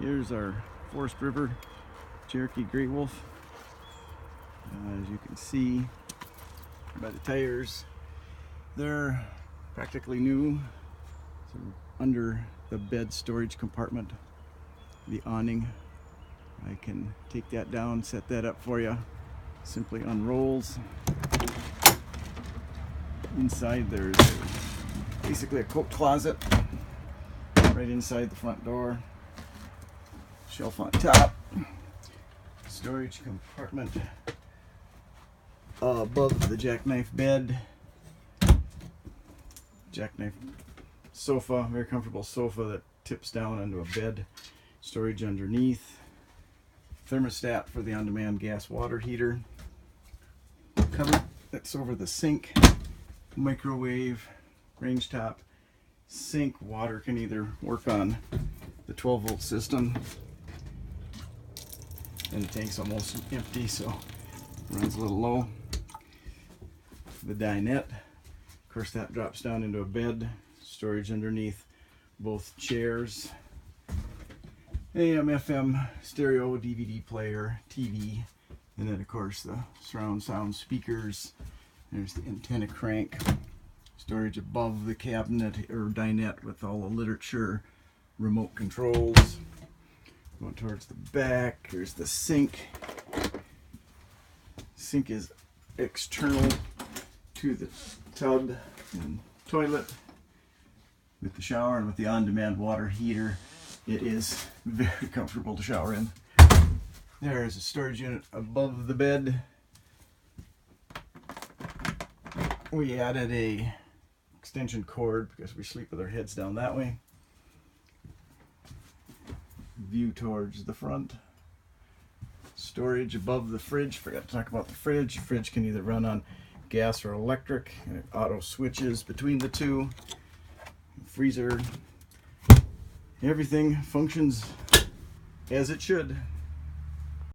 Here's our Forest River Cherokee Gray Wolf. As you can see by the tires, they're practically new. So under the bed storage compartment, the awning, I can take that down, set that up for you. Simply unrolls. Inside there's basically a coat closet right inside the front door. Shelf on top. Storage compartment above the jackknife bed. Jackknife sofa, very comfortable sofa that tips down onto a bed. Storage underneath. Thermostat for the on-demand gas water heater. Cover that's over the sink. Microwave, range top, sink. Water can either work on the 12-volt system, and the tank's almost empty, so it runs a little low. The dinette, of course, that drops down into a bed. Storage underneath both chairs. AM, FM, stereo, DVD player, TV, and then of course the surround sound speakers. There's the antenna crank. Storage above the cabinet or dinette with all the literature, remote controls. Going towards the back, here's the sink. Sink is external to the tub and toilet. With the shower and with the on-demand water heater, it is very comfortable to shower in. There is a storage unit above the bed. We added a extension cord because we sleep with our heads down that way. View towards the front. Storage above the fridge. Forgot to talk about the fridge. The fridge can either run on gas or electric, and it auto switches between the two. Freezer. Everything functions as it should.